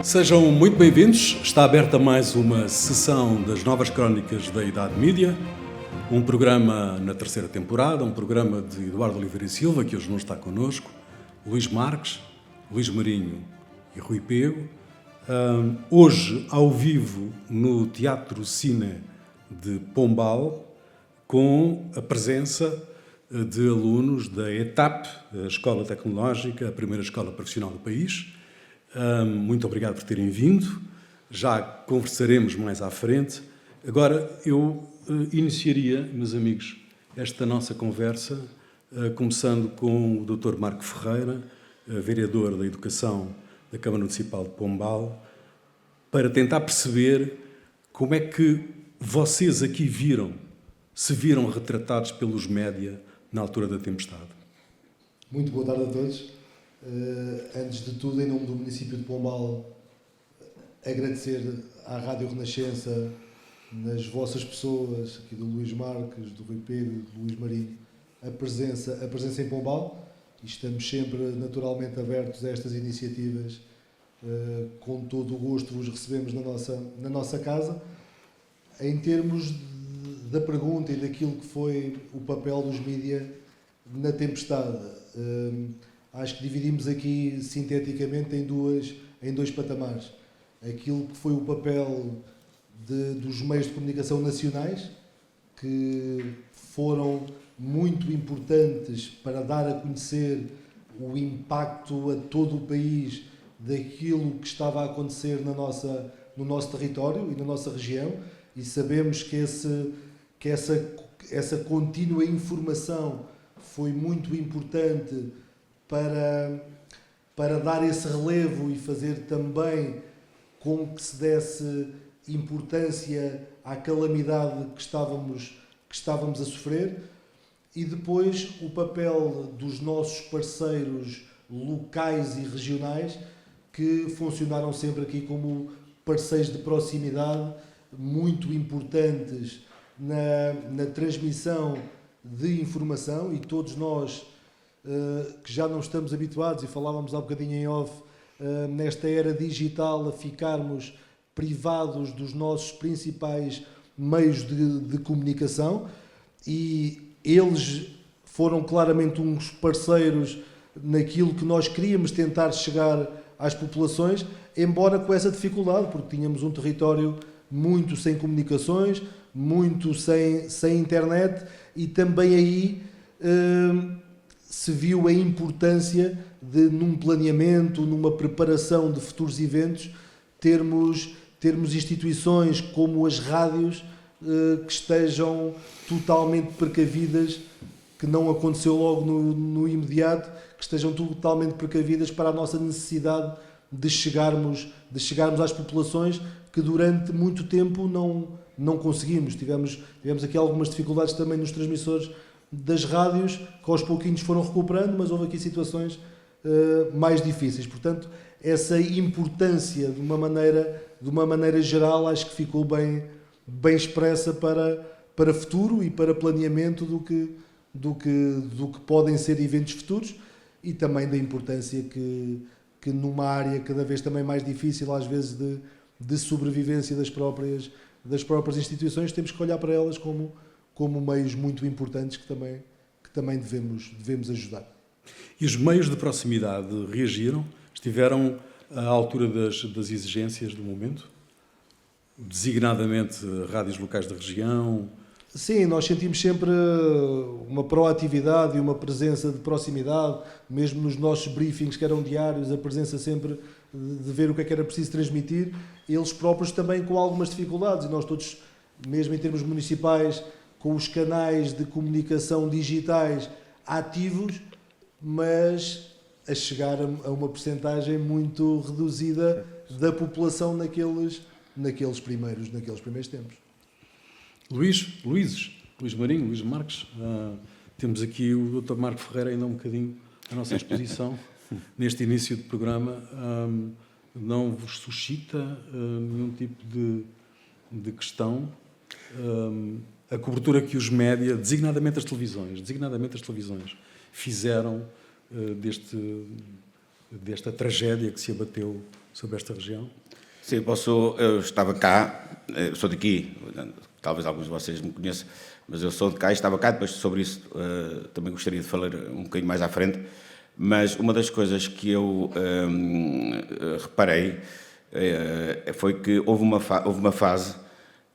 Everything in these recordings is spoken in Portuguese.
Sejam muito bem-vindos. Está aberta mais uma sessão das Novas Crónicas da Idade Mídia, um programa na terceira temporada, um programa de Eduardo Oliveira e Silva, que hoje não está connosco, Luís Marques, Luís Marinho e Rui Pego. Hoje, ao vivo, no Teatro Cine de Pombal, com a presença de alunos da ETAP, a Escola Tecnológica, a primeira escola profissional do país. Muito obrigado por terem vindo. Já conversaremos mais à frente. Agora eu iniciaria, meus amigos, esta nossa conversa, começando com o Dr. Marco Ferreira, vereador da Educação da Câmara Municipal de Pombal, para tentar perceber como é que vocês aqui se viram retratados pelos média na altura da tempestade. Muito boa tarde a todos. Antes de tudo, em nome do município de Pombal, agradecer à Rádio Renascença, nas vossas pessoas, aqui do Luís Marques, do Rui Pedro e do Luís Marinho, a presença em Pombal, e estamos sempre naturalmente abertos a estas iniciativas. Com todo o gosto vos recebemos na nossa casa. Em termos da pergunta e daquilo que foi o papel dos mídia na tempestade, acho que dividimos aqui sinteticamente em dois patamares. Aquilo que foi o papel dos meios de comunicação nacionais, que foram muito importantes para dar a conhecer o impacto a todo o país daquilo que estava a acontecer no nosso território e na nossa região, e sabemos que essa contínua informação foi muito importante para dar esse relevo e fazer também com que se desse importância à calamidade que estávamos a sofrer. E depois o papel dos nossos parceiros locais e regionais, que funcionaram sempre aqui como parceiros de proximidade, muito importantes na transmissão de informação, e todos nós que já não estamos habituados, e falávamos há bocadinho em off, nesta era digital, a ficarmos privados dos nossos principais meios de comunicação, e eles foram claramente uns parceiros naquilo que nós queríamos tentar chegar às populações, embora com essa dificuldade, porque tínhamos um território muito sem comunicações, muito sem internet, e também aí se viu a importância de, num planeamento, numa preparação de futuros eventos, termos instituições como as rádios que estejam totalmente precavidas, que não aconteceu logo no imediato, que estejam totalmente precavidas para a nossa necessidade de chegarmos às populações, que durante muito tempo não conseguimos. Tivemos aqui algumas dificuldades também nos transmissores das rádios, que aos pouquinhos foram recuperando, mas houve aqui situações mais difíceis. Portanto, essa importância, de uma maneira geral, acho que ficou bem expressa para futuro e para planeamento do que podem ser eventos futuros, e também da importância que numa área cada vez também mais difícil, às vezes, de sobrevivência das próprias instituições, temos que olhar para elas como meios muito importantes que também devemos ajudar. E os meios de proximidade reagiram? Estiveram à altura das exigências do momento? Designadamente rádios locais da região? Sim, nós sentimos sempre uma proatividade e uma presença de proximidade, mesmo nos nossos briefings, que eram diários, a presença sempre de ver o que era preciso transmitir, eles próprios também com algumas dificuldades, e nós todos, mesmo em termos municipais, com os canais de comunicação digitais ativos, mas a chegar a uma percentagem muito reduzida da população naqueles primeiros tempos. Luís Marinho, Luís Marques, temos aqui o Dr. Marco Ferreira ainda um bocadinho à nossa exposição neste início de programa. Não vos suscita nenhum tipo de questão a cobertura que os média, designadamente as televisões, fizeram desta tragédia que se abateu sobre esta região? Sim, eu estava cá, sou daqui, talvez alguns de vocês me conheçam, mas eu sou de cá e estava cá, depois sobre isso também gostaria de falar um bocadinho mais à frente, mas uma das coisas que eu reparei foi que houve uma fase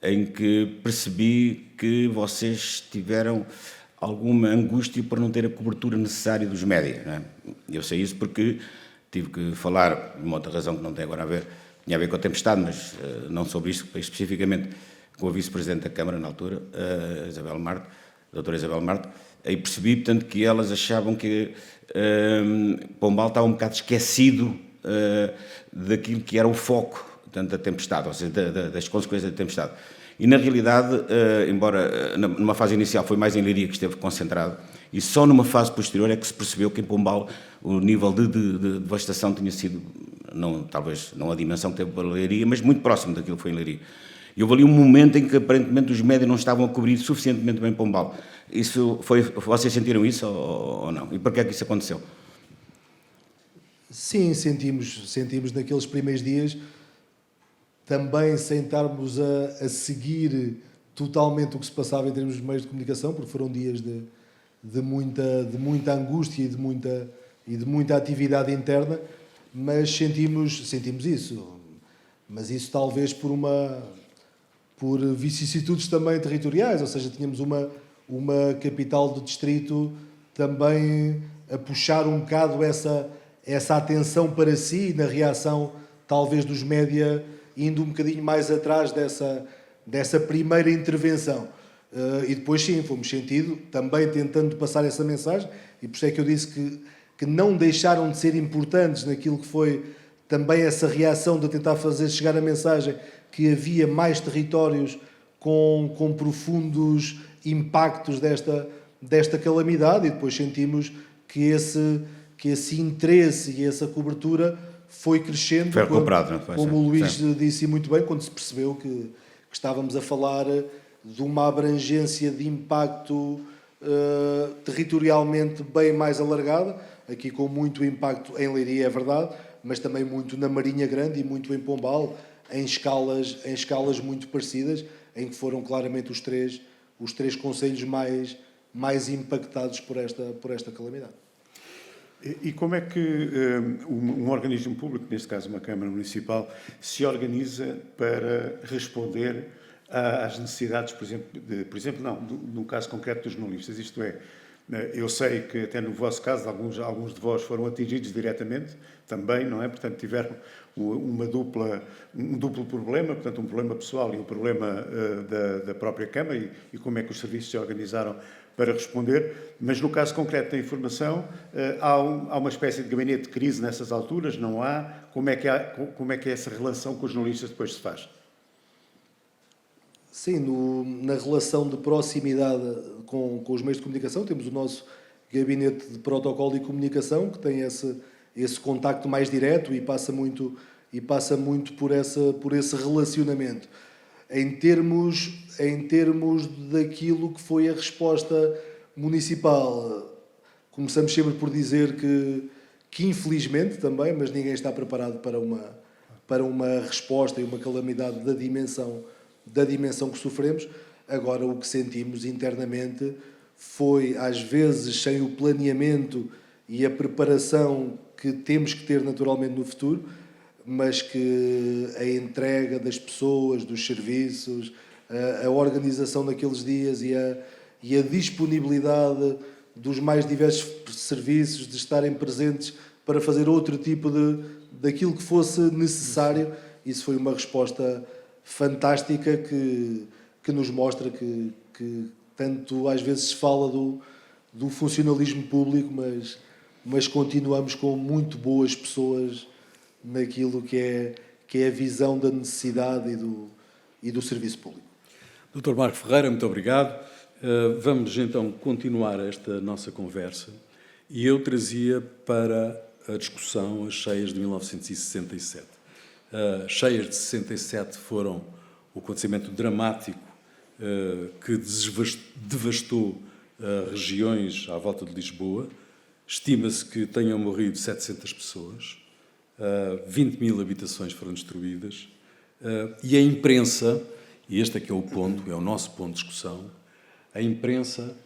em que percebi que vocês tiveram alguma angústia por não ter a cobertura necessária dos média, não é? Eu sei isso porque tive que falar, por uma outra razão que não tem agora a ver, tinha a ver com a tempestade, mas não sobre isso, especificamente com a vice-presidente da Câmara na altura, a doutora Isabel Marte, e percebi, portanto, que elas achavam que Pombal estava um bocado esquecido daquilo que era o foco, portanto, da tempestade, ou seja, das consequências da tempestade. E, na realidade, embora numa fase inicial foi mais em Leiria que esteve concentrado, e só numa fase posterior é que se percebeu que em Pombal o nível de devastação tinha sido, talvez não a dimensão que teve para Leiria, mas muito próximo daquilo que foi em Leiria. E houve ali um momento em que aparentemente os médios não estavam a cobrir suficientemente bem Pombal. Vocês sentiram isso ou não? E porquê é que isso aconteceu? Sim, sentimos naqueles primeiros dias, também sem estarmos a seguir totalmente o que se passava em termos de meios de comunicação, porque foram dias de muita angústia e de muita atividade interna, mas sentimos isso. Mas isso talvez por vicissitudes também territoriais, ou seja, tínhamos uma capital do distrito também a puxar um bocado essa atenção para si, na reação talvez dos média, indo um bocadinho mais atrás dessa primeira intervenção. E depois sim, fomos sentido, também tentando passar essa mensagem, e por isso é que eu disse que não deixaram de ser importantes naquilo que foi também essa reação de tentar fazer chegar a mensagem que havia mais territórios com profundos impactos desta calamidade, e depois sentimos que esse interesse e essa cobertura foi crescendo. Foi recuperado, não foi? Como o Luís disse muito bem, quando se percebeu que estávamos a falar de uma abrangência de impacto territorialmente bem mais alargada, aqui com muito impacto em Leiria, é verdade, mas também muito na Marinha Grande e muito em Pombal, em escalas muito parecidas, em que foram claramente os três concelhos mais impactados por esta calamidade. E como é que um organismo público, neste caso uma Câmara Municipal, se organiza para responder às necessidades, por exemplo, no caso concreto dos jornalistas, isto é, eu sei que até no vosso caso, alguns de vós foram atingidos diretamente, também, não é? Portanto, tiveram um duplo problema, portanto, um problema pessoal e um problema da própria Câmara, e como é que os serviços se organizaram para responder, mas no caso concreto da informação, há uma espécie de gabinete de crise nessas alturas, não há? Como é que essa relação com os jornalistas depois se faz? Sim, na relação de proximidade com os meios de comunicação, temos o nosso gabinete de protocolo e comunicação, que tem esse contacto mais direto e passa muito por esse relacionamento. Em termos daquilo que foi a resposta municipal, começamos sempre por dizer que infelizmente também, mas ninguém está preparado para uma resposta e uma calamidade da dimensão que sofremos. Agora, o que sentimos internamente foi, às vezes, sem o planeamento e a preparação que temos que ter naturalmente no futuro, mas que a entrega das pessoas, dos serviços, a organização daqueles dias e a disponibilidade dos mais diversos serviços de estarem presentes para fazer outro tipo daquilo que fosse necessário, isso foi uma resposta fantástica que nos mostra que tanto às vezes se fala do funcionalismo público, mas continuamos com muito boas pessoas naquilo que é a visão da necessidade e do serviço público. Dr. Marco Ferreira, muito obrigado. Vamos então continuar esta nossa conversa, e eu trazia para a discussão as cheias de 1967. As cheias de 67 foram o acontecimento dramático que devastou regiões à volta de Lisboa. Estima-se que tenham morrido 700 pessoas. 20 mil habitações foram destruídas, e a imprensa, e este é que é o ponto, é o nosso ponto de discussão, a imprensa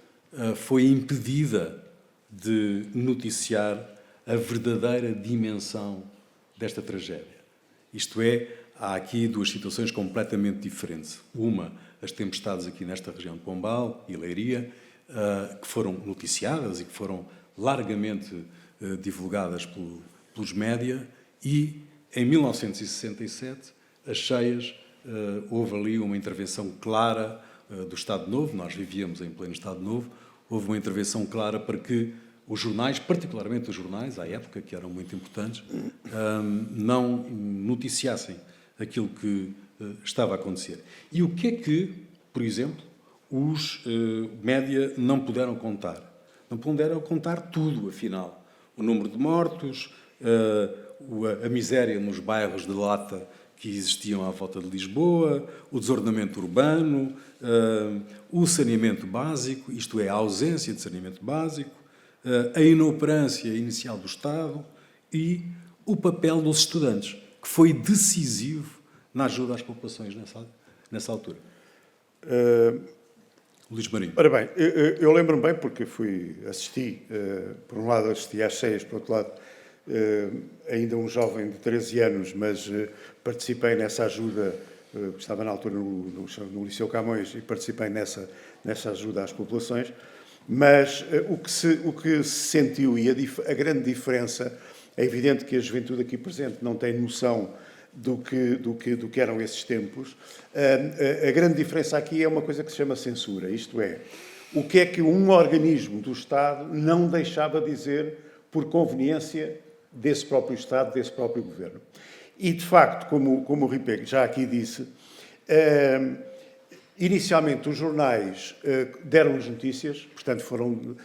foi impedida de noticiar a verdadeira dimensão desta tragédia. Isto é, há aqui duas situações completamente diferentes. Uma, as tempestades aqui nesta região de Pombal e Leiria, que foram noticiadas e que foram largamente divulgadas pelos média, e em 1967, as cheias, houve ali uma intervenção clara do Estado Novo, nós vivíamos em pleno Estado Novo, houve uma intervenção clara para que os jornais, particularmente os jornais, à época, que eram muito importantes, não noticiassem aquilo que estava a acontecer. E o que é que, por exemplo, os média não puderam contar? Não puderam contar tudo, afinal. O número de mortos, a miséria nos bairros de lata que existiam à volta de Lisboa, o desordenamento urbano, o saneamento básico, isto é, a ausência de saneamento básico, a inoperância inicial do Estado e o papel dos estudantes, que foi decisivo na ajuda às populações nessa altura. Luís Marinho. Ora bem, eu lembro-me bem porque assisti, por um lado assisti às cheias, por outro lado ainda um jovem de 13 anos, mas participei nessa ajuda, estava na altura no Liceu Camões e participei nessa ajuda às populações, mas o que se sentiu e a grande diferença, é evidente que a juventude aqui presente não tem noção do que eram esses tempos. A grande diferença aqui é uma coisa que se chama censura, isto é, o que é que um organismo do Estado não deixava dizer por conveniência desse próprio Estado, desse próprio Governo. E, de facto, como o Ripe já aqui disse, inicialmente os jornais deram-nos notícias, portanto foram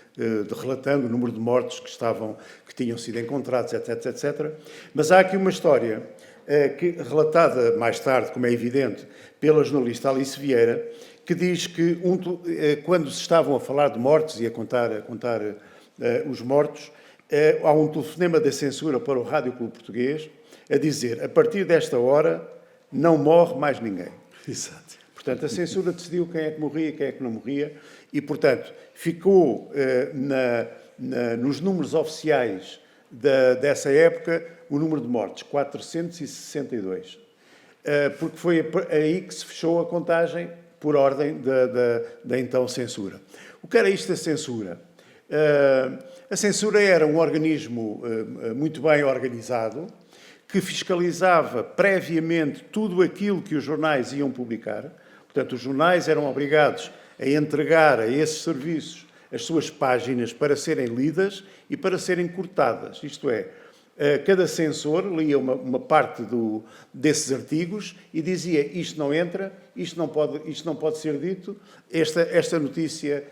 relatando o número de mortos que tinham sido encontrados, etc, etc. Mas há aqui uma história relatada mais tarde, como é evidente, pela jornalista Alice Vieira, que diz que quando se estavam a falar de mortes e a contar os mortos, há um telefonema da censura para o Rádio Clube Português a dizer: a partir desta hora não morre mais ninguém. Exato. Portanto, a censura decidiu quem é que morria e quem é que não morria e, portanto, ficou nos números oficiais dessa época o número de mortes, 462. Porque foi aí que se fechou a contagem por ordem da então censura. O que era isto da censura? A censura era um organismo muito bem organizado, que fiscalizava previamente tudo aquilo que os jornais iam publicar. Portanto, os jornais eram obrigados a entregar a esses serviços as suas páginas para serem lidas e para serem cortadas. Isto é, cada censor lia uma parte desses artigos e dizia: isto não entra, isto não pode ser dito, esta notícia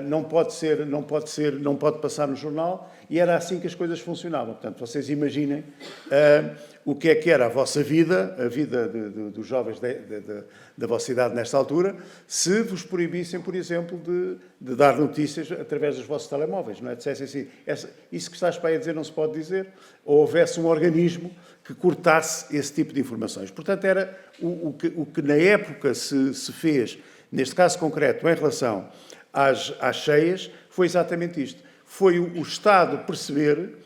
não pode passar no jornal, e era assim que as coisas funcionavam. Portanto, vocês imaginem o que era a vossa vida, a vida dos jovens da vossa idade nesta altura, se vos proibissem, por exemplo, de dar notícias através dos vossos telemóveis, não é? Dissessem assim: isso que estás para aí a dizer não se pode dizer, ou houvesse um organismo que cortasse esse tipo de informações. Portanto, era o que na época se fez, neste caso concreto, em relação às cheias, foi exatamente isto. Foi o Estado perceber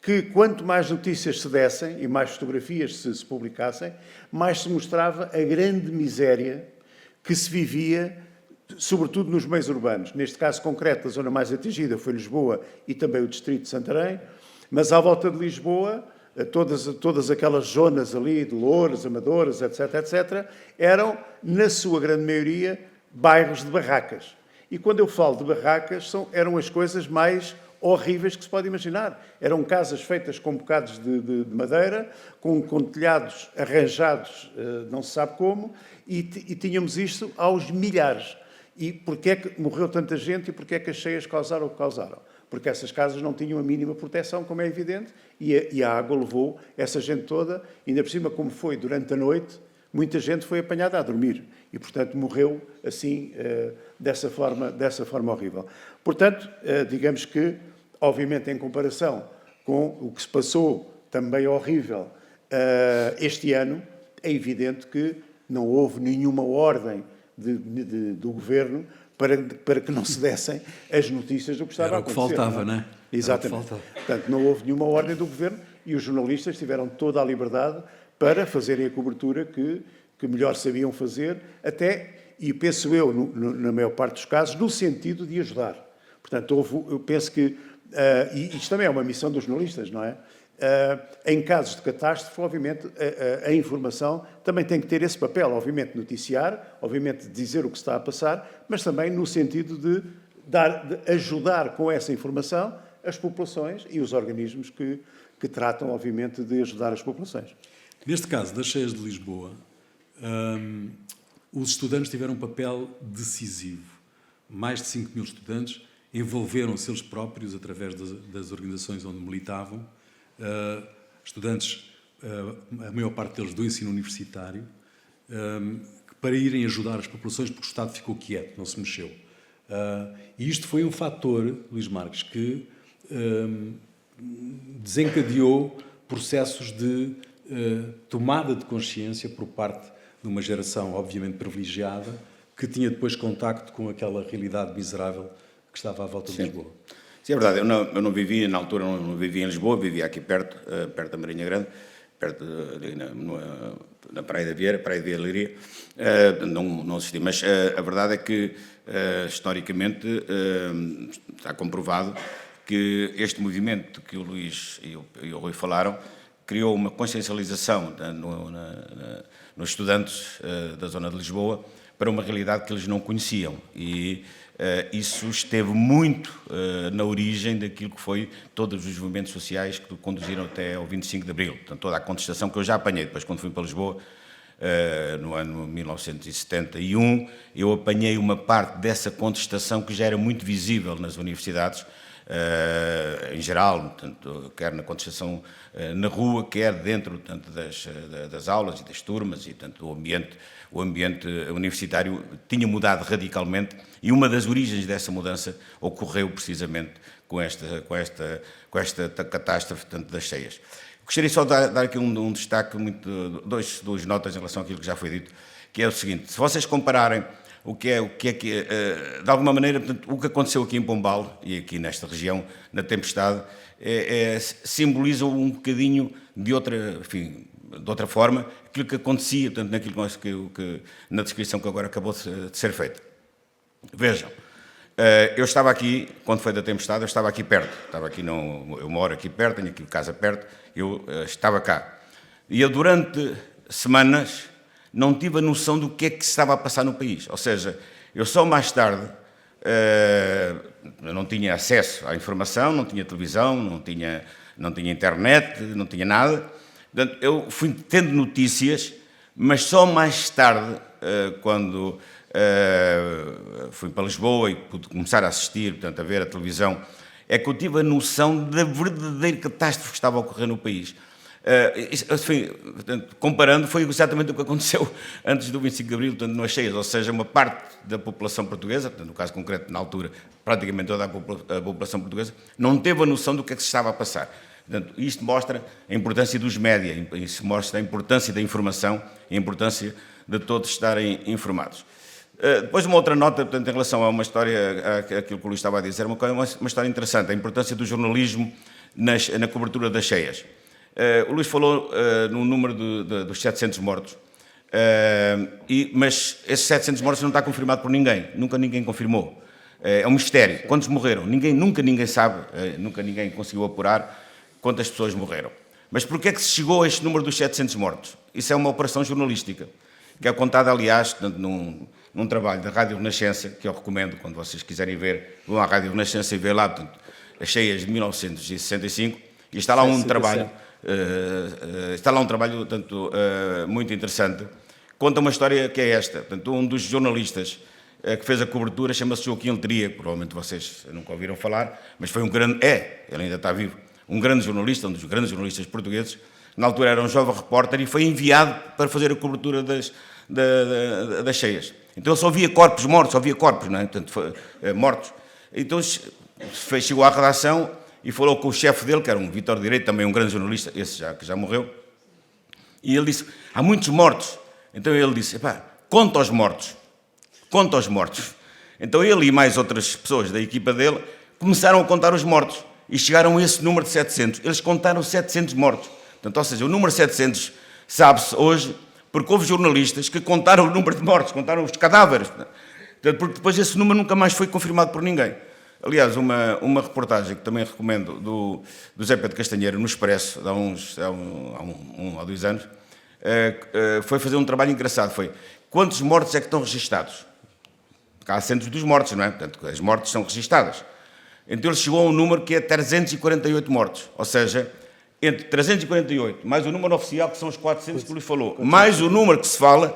que quanto mais notícias se dessem e mais fotografias se publicassem, mais se mostrava a grande miséria que se vivia, sobretudo nos meios urbanos. Neste caso concreto, a zona mais atingida foi Lisboa e também o distrito de Santarém, mas à volta de Lisboa, todas aquelas zonas ali de Loures, Amadores, etc, etc, eram, na sua grande maioria, bairros de barracas. E quando eu falo de barracas, eram as coisas mais horríveis que se pode imaginar. Eram casas feitas com bocados de madeira, com telhados arranjados, não se sabe como, e tínhamos isto aos milhares. E porquê é que morreu tanta gente e porquê é que as cheias causaram o que causaram? Porque essas casas não tinham a mínima proteção, como é evidente, e a água levou essa gente toda, e ainda por cima, como foi durante a noite, muita gente foi apanhada a dormir e, portanto, morreu assim, dessa forma horrível. Portanto, digamos que, obviamente, em comparação com o que se passou também horrível. Este ano é evidente que não houve nenhuma ordem do Governo para que não se dessem as notícias do que estava a acontecer. Era o que faltava, não é? Exatamente. Portanto, não houve nenhuma ordem do Governo e os jornalistas tiveram toda a liberdade para fazerem a cobertura que melhor sabiam fazer, até, e penso eu, na maior parte dos casos, no sentido de ajudar. Portanto, eu penso que, e isto também é uma missão dos jornalistas, não é? Em casos de catástrofe, obviamente, a informação também tem que ter esse papel, obviamente, noticiar, obviamente, dizer o que está a passar, mas também no sentido de ajudar com essa informação as populações e os organismos que tratam, obviamente, de ajudar as populações. Neste caso das cheias de Lisboa, os estudantes tiveram um papel decisivo. Mais de 5 mil estudantes envolveram-se eles próprios através das organizações onde militavam, estudantes, a maior parte deles do ensino universitário, para irem ajudar as populações, porque o Estado ficou quieto, não se mexeu. E isto foi um fator, Luís Marques, que desencadeou processos de tomada de consciência por parte de uma geração, obviamente, privilegiada, que tinha depois contacto com aquela realidade miserável que estava à volta de Lisboa. Sim, é verdade. Eu não vivia, na altura, não vivia em Lisboa, vivia aqui perto da Marinha Grande, perto na Praia da Vieira, Praia de Leiria. Não assisti, mas a verdade é que, historicamente, está comprovado que este movimento que o Luís e o Rui falaram criou uma consciencialização nos estudantes da zona de Lisboa para uma realidade que eles não conheciam. E isso esteve muito na origem daquilo que foi todos os movimentos sociais que conduziram até ao 25 de Abril. Portanto, toda a contestação que eu já apanhei depois quando fui para Lisboa, no ano 1971, eu apanhei uma parte dessa contestação que já era muito visível nas universidades, em geral, portanto, quer na contestação na rua, quer dentro, portanto, das aulas e das turmas, e portanto, o ambiente universitário tinha mudado radicalmente, e uma das origens dessa mudança ocorreu precisamente com esta catástrofe, portanto, das cheias. Gostaria só de dar aqui um destaque, duas notas em relação àquilo que já foi dito, que é o seguinte: se vocês compararem o que é de alguma maneira, portanto, o que aconteceu aqui em Pombal e aqui nesta região, na tempestade, simboliza um bocadinho de outra forma aquilo que acontecia, portanto, naquilo que na descrição que agora acabou de ser feita. Vejam, eu estava aqui, quando foi da tempestade, eu estava aqui perto, eu moro aqui perto, tenho aqui casa perto, eu estava cá. E eu, durante semanas, não tive a noção do que é que se estava a passar no país. Ou seja, eu só mais tarde, eu não tinha acesso à informação, não tinha televisão, não tinha internet, não tinha nada. Portanto, eu fui tendo notícias, mas só mais tarde, quando fui para Lisboa e pude começar a assistir, portanto, a ver a televisão, é que eu tive a noção da verdadeira catástrofe que estava a ocorrer no país. Comparando, foi exatamente o que aconteceu antes do 25 de Abril, portanto, nas cheias, ou seja, uma parte da população portuguesa, portanto, no caso concreto, na altura, praticamente toda a população portuguesa, não teve a noção do que é que se estava a passar. Portanto, isto mostra a importância dos médias, isso mostra a importância da informação e a importância de todos estarem informados. Depois, uma outra nota, portanto, em relação a uma história, aquilo que o Luís estava a dizer, uma história interessante, a importância do jornalismo na cobertura das cheias. O Luís falou no número dos 700 mortos, mas esses 700 mortos não está confirmado por ninguém, nunca ninguém confirmou. É um mistério. Quantos morreram? Nunca ninguém sabe, nunca ninguém conseguiu apurar quantas pessoas morreram. Mas porquê é que se chegou a este número dos 700 mortos? Isso é uma operação jornalística, que é contada, aliás, num trabalho da Rádio Renascença, que eu recomendo, quando vocês quiserem ver, vão à Rádio Renascença e ver lá, portanto, as cheias de 1965, e está lá um trabalho... portanto, muito interessante. Conta uma história que é esta. Portanto, um dos jornalistas que fez a cobertura chama-se Joaquim Letria, que provavelmente vocês nunca ouviram falar, mas foi ele ainda está vivo, um grande jornalista, um dos grandes jornalistas portugueses. Na altura era um jovem repórter e foi enviado para fazer a cobertura das cheias. Então ele só via corpos mortos, não é? Portanto, mortos. Então chegou à redação e falou com o chefe dele, que era um Vítor Direito, também um grande jornalista, esse que já morreu, e ele disse, há muitos mortos. Então ele disse, conta aos mortos. Então ele e mais outras pessoas da equipa dele começaram a contar os mortos e chegaram a esse número de 700. Eles contaram 700 mortos. Portanto, ou seja, o número 700 sabe-se hoje porque houve jornalistas que contaram o número de mortos, contaram os cadáveres. Portanto, porque depois esse número nunca mais foi confirmado por ninguém. Aliás, uma reportagem que também recomendo do Zé Pedro Castanheira no Expresso, há 1 ou 2 anos, foi fazer um trabalho engraçado. Foi, quantos mortos é que estão registados? Porque há centros dos mortos, não é? Portanto, as mortes são registadas. Então ele chegou a um número que é 348 mortos. Ou seja, entre 348, mais o número oficial, que são os 400 que o Luís falou, mais o número que se fala,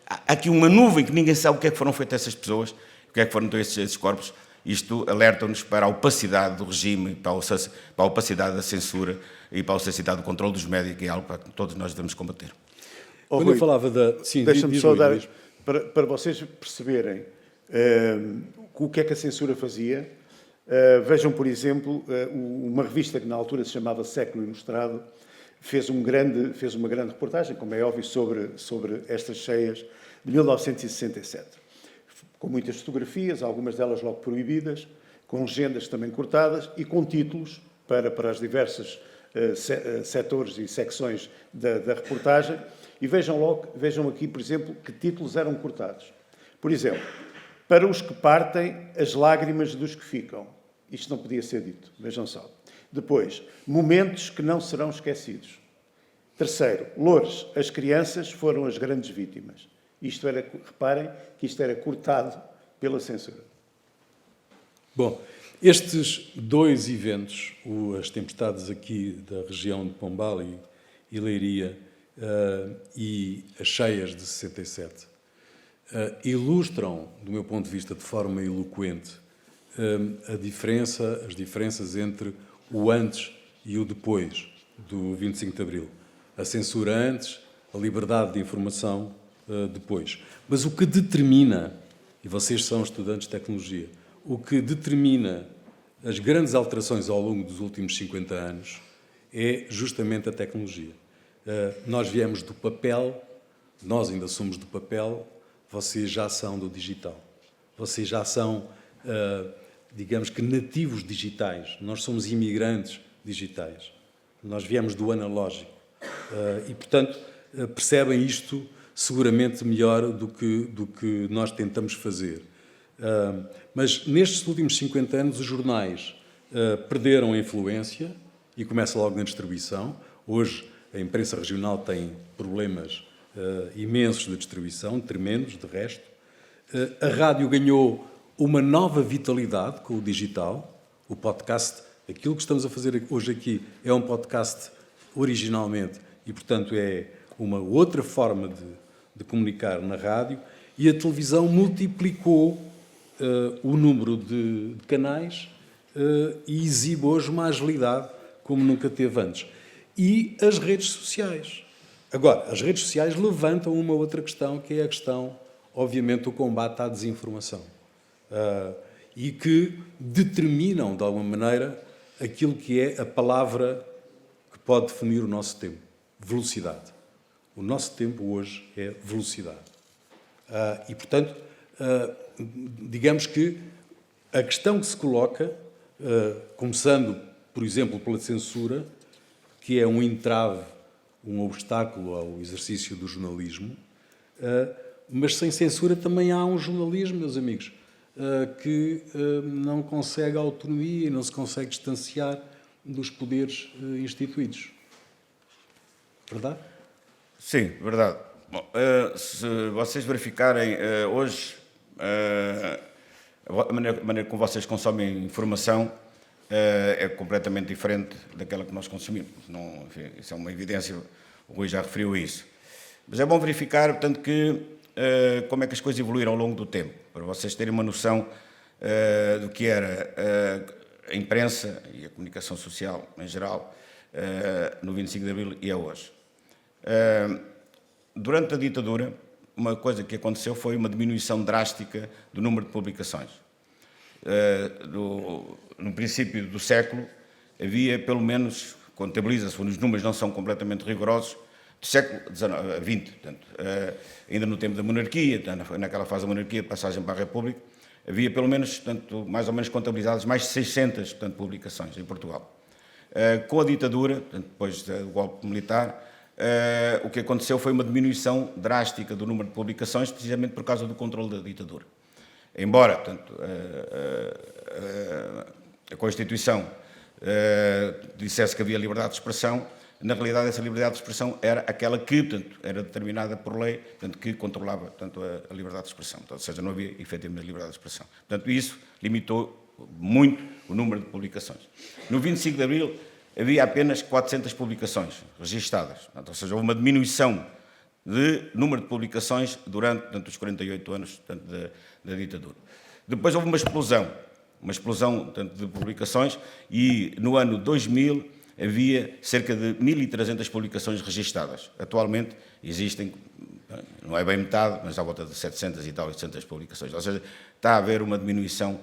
há aqui uma nuvem que ninguém sabe o que é que foram feitas essas pessoas, o que é que foram esses corpos. Isto alerta-nos para a opacidade do regime, para a opacidade da censura e para a opacidade do controle dos médios, que é algo que todos nós devemos combater. Quando eu falava da... Sim, deixa-me só dar, Luís. para vocês perceberem o que é que a censura fazia. Vejam, por exemplo, uma revista que na altura se chamava Século Ilustrado fez uma grande reportagem, como é óbvio, sobre estas cheias de 1967. Com muitas fotografias, algumas delas logo proibidas, com legendas também cortadas e com títulos para as diversas setores e secções da reportagem. E vejam aqui, por exemplo, que títulos eram cortados. Por exemplo, para os que partem, as lágrimas dos que ficam. Isto não podia ser dito, vejam só. Depois, momentos que não serão esquecidos. Terceiro, Loures, as crianças foram as grandes vítimas. Reparem que isto era cortado pela censura. Bom, estes 2 eventos, as tempestades aqui da região de Pombal e Leiria e as cheias de 67, ilustram, do meu ponto de vista, de forma eloquente, as diferenças entre o antes e o depois do 25 de Abril. A censura antes, a liberdade de informação depois. Mas o que determina, e vocês são estudantes de tecnologia, o que determina as grandes alterações ao longo dos últimos 50 anos é justamente a tecnologia. Nós viemos do papel, nós ainda somos do papel, vocês já são do digital. Vocês já são, digamos que, nativos digitais. Nós somos imigrantes digitais. Nós viemos do analógico. E, portanto, percebem isto seguramente melhor do que nós tentamos fazer. Mas nestes últimos 50 anos os jornais perderam a influência e começa logo na distribuição. Hoje a imprensa regional tem problemas imensos de distribuição, tremendos, de resto. A rádio ganhou uma nova vitalidade com o digital, o podcast. Aquilo que estamos a fazer hoje aqui é um podcast originalmente e, portanto, é uma outra forma de comunicar na rádio, e a televisão multiplicou o número de canais e exibe hoje uma agilidade como nunca teve antes. E as redes sociais. Agora, as redes sociais levantam uma outra questão, que é a questão, obviamente, do combate à desinformação. E que determinam, de alguma maneira, aquilo que é a palavra que pode definir o nosso tempo. Velocidade. O nosso tempo hoje é velocidade. E, portanto, digamos que a questão que se coloca, começando, por exemplo, pela censura, que é um entrave, um obstáculo ao exercício do jornalismo, mas sem censura também há um jornalismo, meus amigos, que não consegue autonomia e não se consegue distanciar dos poderes instituídos. Verdade? Sim, verdade. Bom, se vocês verificarem hoje a maneira como vocês consomem informação é completamente diferente daquela que nós consumimos. Não, enfim, isso é uma evidência, o Rui já referiu a isso. Mas é bom verificar, portanto, que como é que as coisas evoluíram ao longo do tempo, para vocês terem uma noção do que era a imprensa e a comunicação social em geral no 25 de Abril e a hoje. Durante a ditadura, uma coisa que aconteceu foi uma diminuição drástica do número de publicações. No princípio do século, havia pelo menos, contabiliza-se, os números não são completamente rigorosos, do século XX, portanto, ainda no tempo da monarquia, naquela fase da monarquia, de passagem para a República, havia pelo menos, portanto, mais ou menos contabilizadas mais de 600, portanto, publicações em Portugal. Com a ditadura, portanto, depois do golpe militar, o que aconteceu foi uma diminuição drástica do número de publicações, precisamente por causa do controle da ditadura. Embora, portanto, a Constituição dissesse que havia liberdade de expressão, na realidade essa liberdade de expressão era aquela que, portanto, era determinada por lei, portanto, que controlava, portanto, a liberdade de expressão. Portanto, ou seja, não havia efetivamente liberdade de expressão. Portanto, isso limitou muito o número de publicações. No 25 de Abril havia apenas 400 publicações registadas, portanto, ou seja, houve uma diminuição de número de publicações durante, portanto, os 48 anos, portanto, da ditadura. Depois houve uma explosão, portanto, de publicações, e no ano 2000 havia cerca de 1.300 publicações registadas. Atualmente existem, não é bem metade, mas à volta de 700 e tal, 800 publicações. Ou seja, está a haver uma diminuição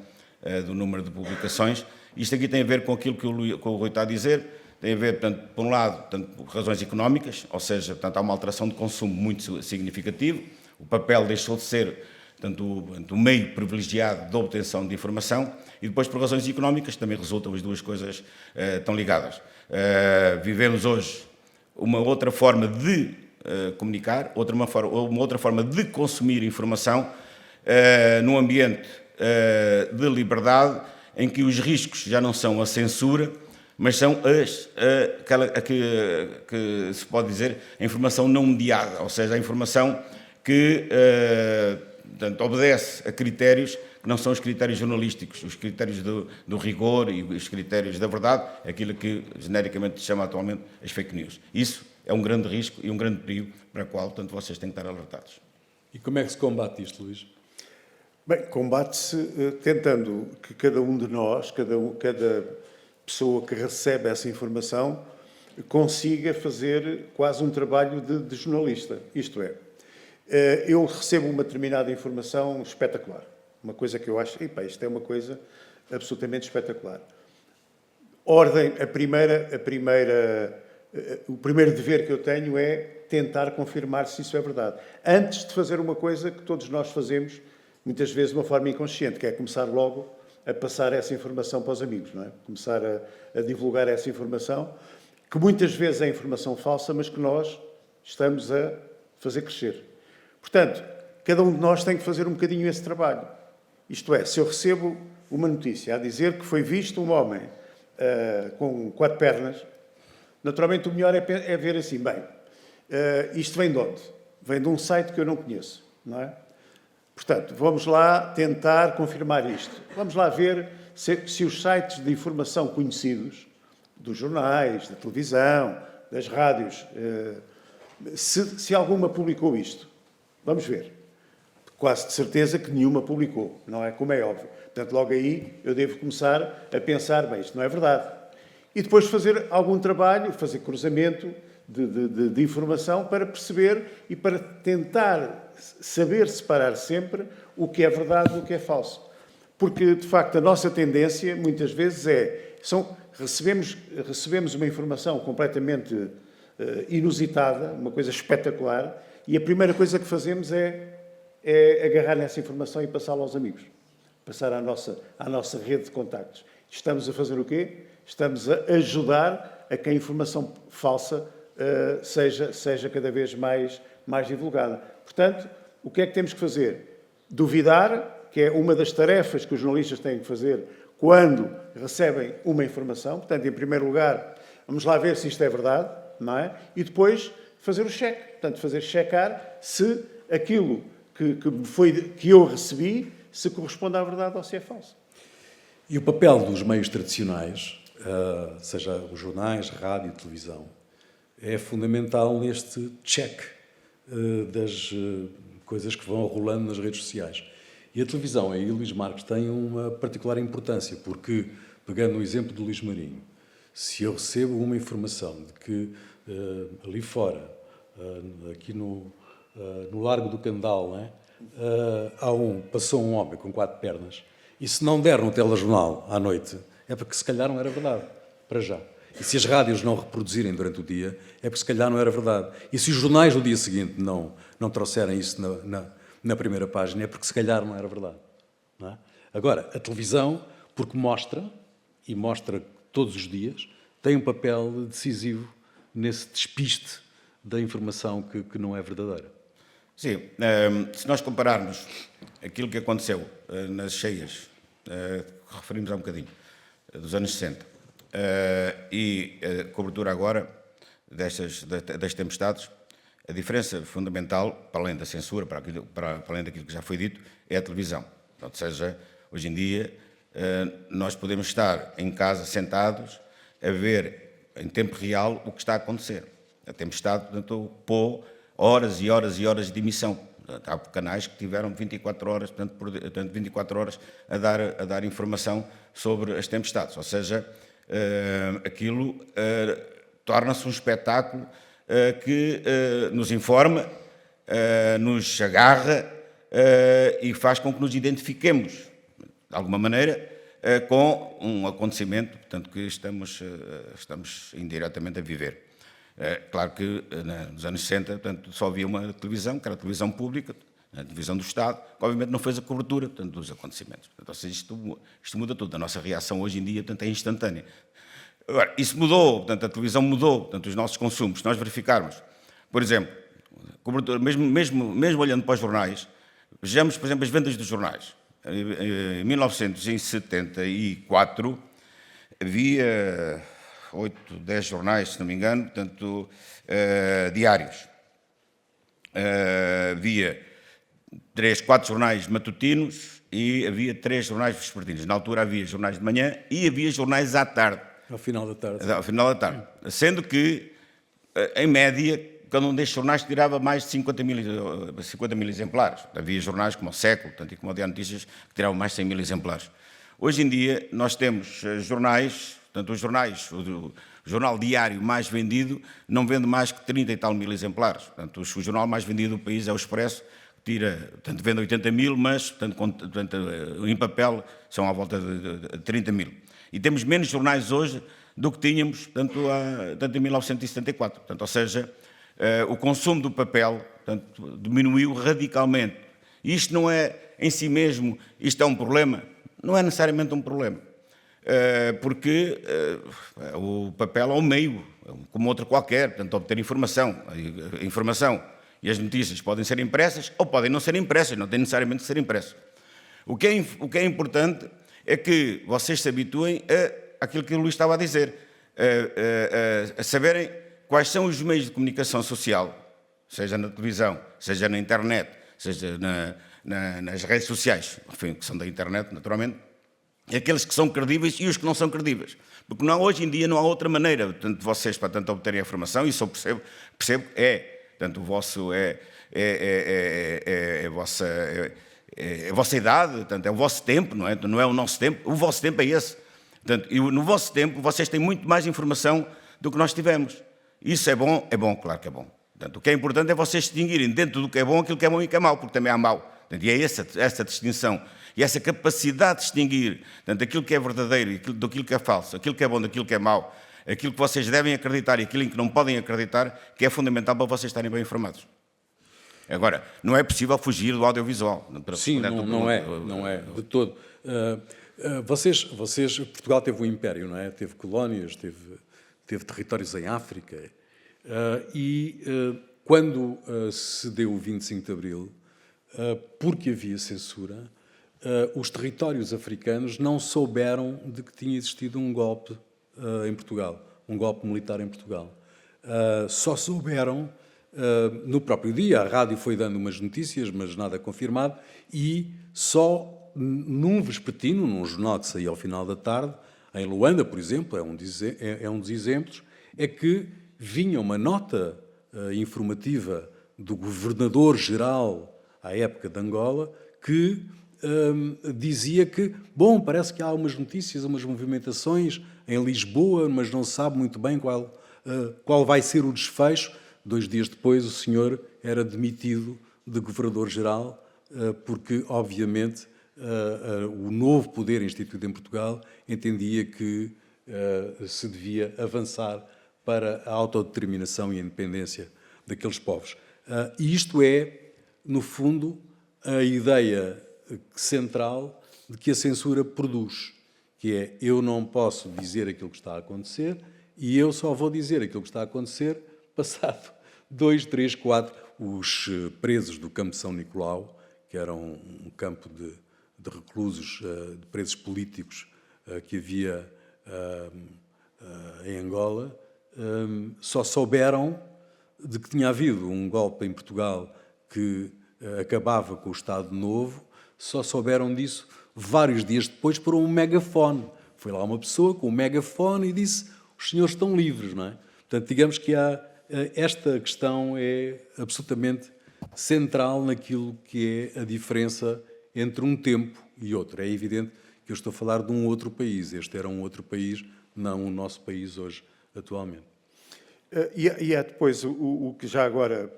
do número de publicações. Isto aqui tem a ver com aquilo que o Rui está a dizer, tem a ver, portanto, por um lado, portanto, razões económicas, ou seja, portanto, há uma alteração de consumo muito significativo, o papel deixou de ser, portanto, o meio privilegiado de obtenção de informação, e depois, por razões económicas, também resultam as duas coisas estão ligadas. Vivemos hoje uma outra forma de comunicar, uma outra forma de consumir informação, num ambiente de liberdade, em que os riscos já não são a censura, mas são aquela que se pode dizer a informação não mediada, ou seja, a informação que portanto, obedece a critérios que não são os critérios jornalísticos, os critérios do rigor e os critérios da verdade, aquilo que genericamente se chama atualmente as fake news. Isso é um grande risco e um grande perigo para o qual, portanto, vocês têm que estar alertados. E como é que se combate isto, Luís? Bem, combate-se tentando que cada um de nós, cada pessoa que recebe essa informação, consiga fazer quase um trabalho de jornalista. Isto é, eu recebo uma determinada informação espetacular. Uma coisa que eu acho, isto é uma coisa absolutamente espetacular. Ordem, o primeiro dever que eu tenho é tentar confirmar se isso é verdade. Antes de fazer uma coisa que todos nós fazemos, muitas vezes de uma forma inconsciente, que é começar logo a passar essa informação para os amigos, não é? Começar a divulgar essa informação, que muitas vezes é informação falsa, mas que nós estamos a fazer crescer. Portanto, cada um de nós tem que fazer um bocadinho esse trabalho. Isto é, se eu recebo uma notícia a dizer que foi visto um homem com 4 pernas, naturalmente o melhor é ver assim, isto vem de onde? Vem de um site que eu não conheço, não é? Portanto, vamos lá tentar confirmar isto. Vamos lá ver se os sites de informação conhecidos, dos jornais, da televisão, das rádios, se alguma publicou isto. Vamos ver. Quase de certeza que nenhuma publicou, não é? Como é óbvio. Portanto, logo aí eu devo começar a pensar, isto não é verdade. E depois fazer algum trabalho, fazer cruzamento de informação para perceber e para tentar saber separar sempre o que é verdade do que é falso. Porque, de facto, a nossa tendência, muitas vezes, recebemos uma informação completamente inusitada, uma coisa espetacular, e a primeira coisa que fazemos é agarrar nessa informação e passá-la aos amigos. Passar à nossa rede de contactos. Estamos a fazer o quê? Estamos a ajudar a que a informação falsa seja cada vez mais divulgada. Portanto, o que é que temos que fazer? Duvidar, que é uma das tarefas que os jornalistas têm que fazer quando recebem uma informação. Portanto, em primeiro lugar, vamos lá ver se isto é verdade, não é? E depois fazer o cheque. Portanto, checar se aquilo que eu recebi se corresponde à verdade ou se é falso. E o papel dos meios tradicionais, seja os jornais, rádio e televisão, é fundamental neste check das coisas que vão rolando nas redes sociais. E a televisão, aí Luís Marques tem uma particular importância, porque, pegando o exemplo do Luís Marinho, se eu recebo uma informação de que ali fora, aqui no Largo do Candal, não é? Passou um homem com 4 pernas, e se não der no telejornal à noite, é porque se calhar não era verdade. para já. E se as rádios não reproduzirem durante o dia, é porque se calhar não era verdade. E se os jornais no dia seguinte não trouxerem isso na primeira página, é porque se calhar não era verdade. Não é? Agora, a televisão, porque mostra, e mostra todos os dias, tem um papel decisivo nesse despiste da informação que não é verdadeira. Sim, se nós compararmos aquilo que aconteceu nas cheias, que referimos há um bocadinho, dos anos 60, e a cobertura agora das tempestades, a diferença fundamental, para além da censura, para além daquilo que já foi dito, é a televisão. Ou seja, hoje em dia, nós podemos estar em casa sentados a ver em tempo real o que está a acontecer. A tempestade, portanto, pôs horas e horas e horas de emissão. Há canais que tiveram 24 horas, portanto 24 horas a dar informação sobre as tempestades. Ou seja, aquilo torna-se um espetáculo que nos informa, nos agarra e faz com que nos identifiquemos, de alguma maneira, com um acontecimento, portanto, que estamos indiretamente a viver. Claro que nos anos 60, portanto, só havia uma televisão, que era a televisão pública, a televisão do Estado, que obviamente não fez a cobertura, portanto, dos acontecimentos. Portanto, ou seja, isto muda tudo. A nossa reação hoje em dia, portanto, é instantânea. Agora, isso mudou, portanto, a televisão mudou, portanto, os nossos consumos. Se nós verificarmos, por exemplo, cobertura, mesmo olhando para os jornais, vejamos, por exemplo, as vendas dos jornais. Em 1974 havia 8, 10 jornais, se não me engano, portanto, diários. Havia 3, 4 jornais matutinos e havia 3 jornais vespertinos. Na altura havia jornais de manhã e havia jornais à tarde. Ao final da tarde. Ao final da tarde. Sendo que, em média, cada um destes jornais tirava mais de 50 mil exemplares. Havia jornais como o Século, portanto, e como o Diário de Notícias, que tiravam mais de 100 mil exemplares. Hoje em dia, nós temos jornais, portanto, os jornais, o jornal diário mais vendido não vende mais que 30 e tal mil exemplares. Portanto, o jornal mais vendido do país é o Expresso, que vende 80 mil, mas, portanto, em papel, são à volta de 30 mil. E temos menos jornais hoje do que tínhamos, portanto, em 1974. Portanto, ou seja, o consumo do papel, portanto, diminuiu radicalmente. Isto não é, em si mesmo, isto é um problema? Não é necessariamente um problema. Porque o papel é um meio, como outro qualquer, portanto, obter informação. A informação e as notícias podem ser impressas ou podem não ser impressas, não têm necessariamente de ser impressas. O que é importante é que vocês se habituem àquilo que o Luís estava a dizer, a saberem quais são os meios de comunicação social, seja na televisão, seja na internet, seja nas redes sociais, enfim, que são da internet, naturalmente, aqueles que são credíveis e os que não são credíveis. Porque hoje em dia não há outra maneira, portanto, de vocês, para tanto obterem a informação, isso eu percebo portanto, o vosso é a vossa idade, portanto, é o vosso tempo, não é o nosso tempo, o vosso tempo é esse. Portanto, e no vosso tempo vocês têm muito mais informação do que nós tivemos. Isso é bom, claro que é bom. Portanto, o que é importante é vocês distinguirem dentro do que é bom aquilo que é bom e que é mau, porque também há mau. Portanto, e é essa distinção e essa capacidade de distinguir, portanto, aquilo que é verdadeiro e daquilo que é falso, aquilo que é bom daquilo que é mau, aquilo que vocês devem acreditar e aquilo em que não podem acreditar, que é fundamental para vocês estarem bem informados. Agora, não é possível fugir do audiovisual. Sim, não é de todo. Portugal teve um império, não é? Teve colónias, teve territórios em África. Quando se deu o 25 de Abril, porque havia censura, os territórios africanos não souberam de que tinha existido um golpe em Portugal, um golpe militar em Portugal. Só souberam no próprio dia. A rádio foi dando umas notícias, mas nada confirmado, e só num vespertino, num jornal que saía ao final da tarde, em Luanda, por exemplo, é um dos exemplos, é que vinha uma nota informativa do governador-geral à época de Angola, que dizia que, parece que há umas notícias, umas movimentações em Lisboa, mas não se sabe muito bem qual vai ser o desfecho. 2 dias depois, o senhor era demitido de governador-geral, porque, obviamente, o novo poder instituído em Portugal entendia que se devia avançar para a autodeterminação e a independência daqueles povos. E isto é, no fundo, a ideia central de que a censura produz, que é: eu não posso dizer aquilo que está a acontecer e eu só vou dizer aquilo que está a acontecer passado 2, 3, 4... Os presos do campo de São Nicolau, que era um campo de reclusos, de presos políticos que havia em Angola, só souberam de que tinha havido um golpe em Portugal que acabava com o Estado Novo, só souberam disso vários dias depois por um megafone. Foi lá uma pessoa com um megafone e disse: os senhores estão livres, não é? Portanto, digamos que esta questão é absolutamente central naquilo que é a diferença entre um tempo e outro. É evidente que eu estou a falar de um outro país. Este era um outro país, não o nosso país hoje, atualmente. E há depois o que já agora,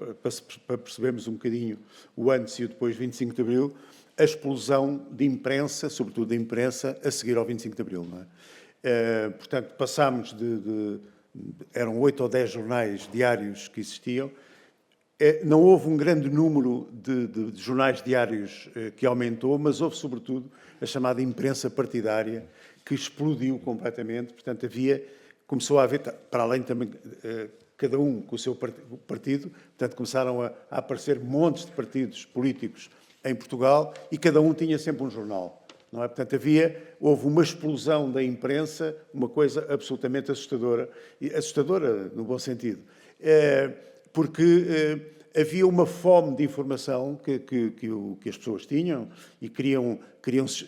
para percebermos um bocadinho o antes e o depois de 25 de Abril, a explosão de imprensa, sobretudo da imprensa, a seguir ao 25 de Abril, não é? Portanto, passámos eram 8 ou 10 jornais diários que existiam. Não houve um grande número de jornais diários que aumentou, mas houve, sobretudo, a chamada imprensa partidária, que explodiu completamente. Portanto, começou a haver, para além também, cada um com o seu partido, portanto, começaram a aparecer montes de partidos políticos em Portugal e cada um tinha sempre um jornal. Não é? Portanto, houve uma explosão da imprensa, uma coisa absolutamente assustadora, e assustadora no bom sentido, porque havia uma fome de informação que as pessoas tinham e queriam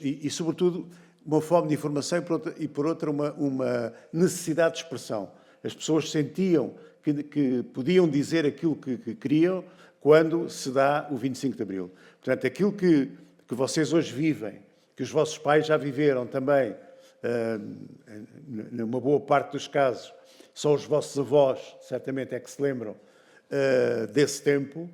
e, sobretudo, uma fome de informação e, por outra, uma necessidade de expressão. As pessoas sentiam que podiam dizer aquilo que queriam quando se dá o 25 de Abril. Portanto, aquilo que vocês hoje vivem, que os vossos pais já viveram também, numa boa parte dos casos, só os vossos avós, certamente, é que se lembram desse tempo,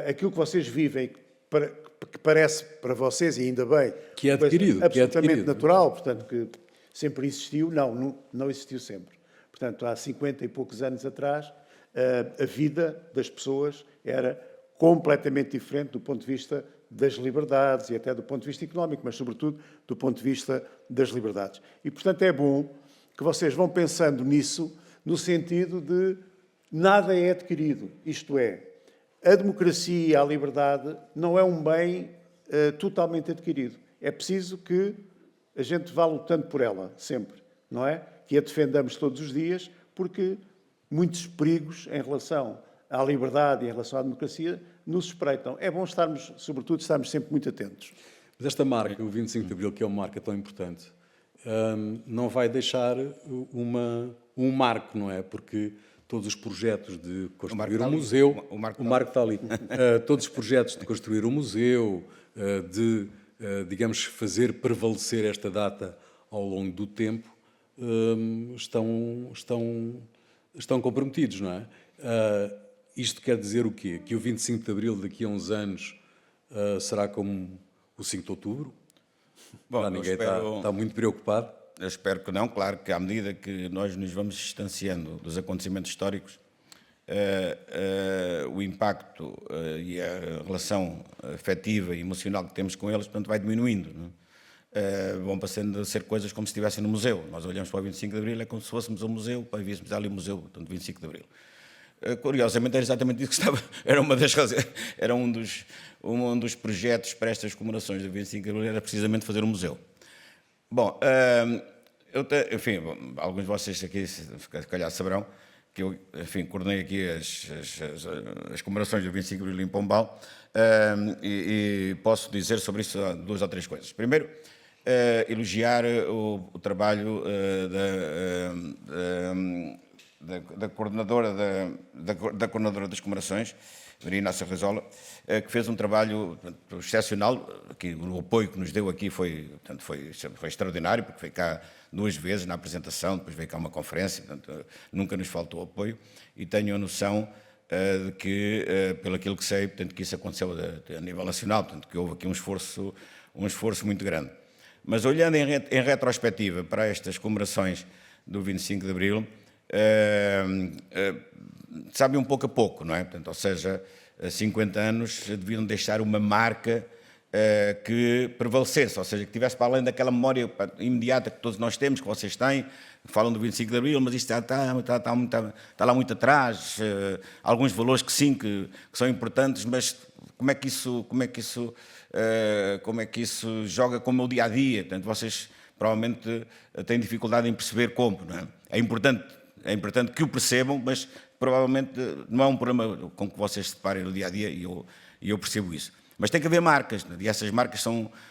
aquilo que vocês vivem, que parece para vocês, e ainda bem, que é adquirido, absolutamente natural, portanto, que sempre existiu, não existiu sempre. Portanto, há 50 e poucos anos atrás, a vida das pessoas era completamente diferente do ponto de vista das liberdades e até do ponto de vista económico, mas, sobretudo, do ponto de vista das liberdades. E, portanto, é bom que vocês vão pensando nisso, no sentido de nada é adquirido. Isto é, a democracia e a liberdade não é um bem totalmente adquirido. É preciso que a gente vá lutando por ela, sempre, não é? Que a defendamos todos os dias, porque muitos perigos em relação à liberdade e em relação à democracia nos espreitam. É bom estarmos sempre muito atentos. Mas esta marca, o 25 de Abril, que é uma marca tão importante, não vai deixar um marco, não é? Porque todos os projetos de construir um museu... O Marco está ali. Todos os projetos de construir um museu, digamos, fazer prevalecer esta data ao longo do tempo, estão comprometidos, não é? Isto quer dizer o quê? Que o 25 de Abril, daqui a uns anos, será como o 5 de Outubro? Bom, ninguém está muito preocupado. Eu espero que não. Claro que, à medida que nós nos vamos distanciando dos acontecimentos históricos, o impacto e a relação afetiva e emocional que temos com eles, portanto, vai diminuindo, não é? Vão passando a ser coisas como se estivessem no museu. Nós olhamos para o 25 de Abril, é como se fôssemos ao museu, para víssemos ali o museu, portanto, 25 de Abril. Curiosamente, era exatamente isso que estava. Era um dos projetos para estas comemorações do 25 de Abril, era precisamente fazer um museu. Bom, enfim, alguns de vocês aqui, se calhar, saberão que eu, enfim, coordenei aqui as comemorações do 25 de Abril em Pombal, e posso dizer sobre isso 2 ou 3 coisas. Primeiro, elogiar o trabalho da coordenadora das comemorações, Maria Inácia Rizola, que fez um trabalho excepcional, que o apoio que nos deu aqui foi extraordinário, porque veio cá 2 vezes na apresentação, depois veio cá uma conferência, portanto, nunca nos faltou apoio, e tenho a noção de que, pelo aquilo que sei, portanto, que isso aconteceu a nível nacional, portanto, que houve aqui um esforço muito grande. Mas olhando em retrospectiva para estas comemorações do 25 de Abril, sabe um pouco a pouco, não é? Portanto, ou seja, 50 anos deviam deixar uma marca que prevalecesse, ou seja, que tivesse para além daquela memória imediata que todos nós temos, que vocês têm, falam do 25 de Abril, mas isto está lá muito atrás, alguns valores que sim, que são importantes, mas como é que isso joga com o meu dia-a-dia? Portanto, vocês provavelmente têm dificuldade em perceber como, não é? É importante que o percebam, mas provavelmente não é um problema com que vocês se deparem no dia-a-dia, e eu percebo isso. Mas tem que haver marcas, e essas marcas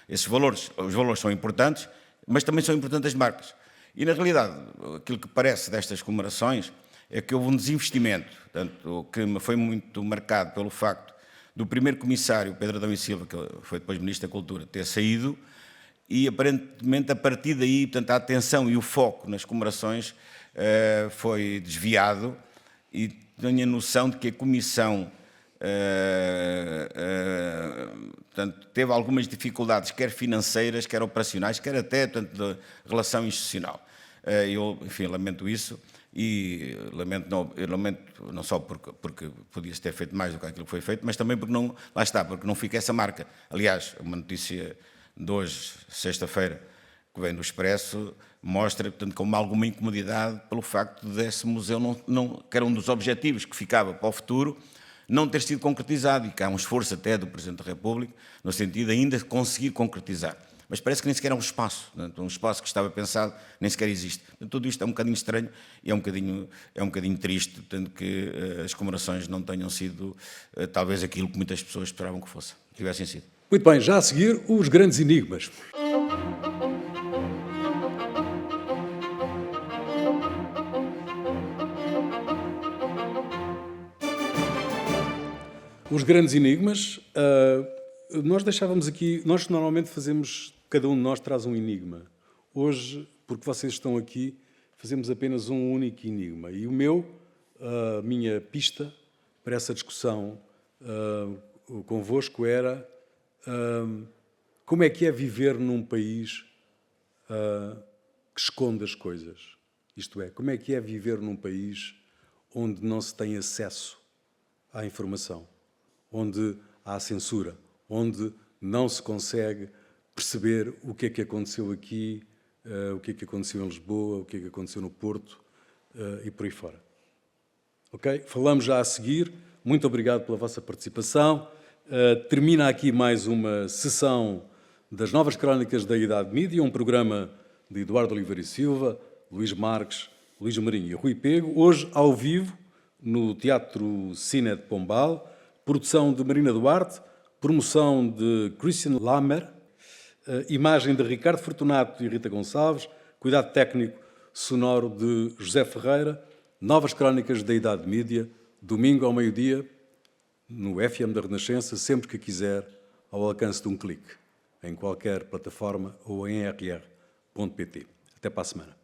os valores são importantes, mas também são importantes as marcas. E, na realidade, aquilo que parece destas comemorações é que houve um desinvestimento, portanto, que foi muito marcado pelo facto do primeiro comissário, Pedro Adão e Silva, que foi depois Ministro da Cultura, ter saído, e, aparentemente, a partir daí, portanto, a atenção e o foco nas comemorações foi desviado, e tenho a noção de que a Comissão portanto, teve algumas dificuldades, quer financeiras, quer operacionais, quer até, portanto, de relação institucional. Eu, enfim, lamento isso, e lamento não só porque podia-se ter feito mais do que aquilo que foi feito, mas também porque porque não fica essa marca. Aliás, uma notícia de hoje, sexta-feira, que vem do Expresso, mostra, portanto, como alguma incomodidade pelo facto desse museu, que era um dos objetivos que ficava para o futuro, não ter sido concretizado, e que há um esforço até do Presidente da República, no sentido de ainda conseguir concretizar. Mas parece que nem sequer é um espaço que estava pensado, nem sequer existe. Tudo isto é um bocadinho estranho e é um bocadinho triste, tanto que as comemorações não tenham sido talvez aquilo que muitas pessoas esperavam que tivessem sido. Muito bem, já a seguir, os grandes enigmas. Os grandes enigmas, nós deixávamos aqui, nós normalmente fazemos, cada um de nós traz um enigma. Hoje, porque vocês estão aqui, fazemos apenas um único enigma. E a minha pista para essa discussão convosco era como é que é viver num país que esconde as coisas. Isto é, como é que é viver num país onde não se tem acesso à informação, onde há censura, onde não se consegue perceber o que é que aconteceu aqui, o que é que aconteceu em Lisboa, o que é que aconteceu no Porto e por aí fora. Ok? Falamos já a seguir. Muito obrigado pela vossa participação. Termina aqui mais uma sessão das Novas Crónicas da Idade Mídia, um programa de Eduardo Oliveira e Silva, Luís Marques, Luís Marinho e Rui Pego, hoje ao vivo no Teatro Cine de Pombal, produção de Marina Duarte, promoção de Christian Lammer, imagem de Ricardo Fortunato e Rita Gonçalves, cuidado técnico sonoro de José Ferreira. Novas Crónicas da Idade Mídia, domingo ao meio-dia, no FM da Renascença, sempre que quiser, ao alcance de um clique, em qualquer plataforma ou em rr.pt. Até para a semana.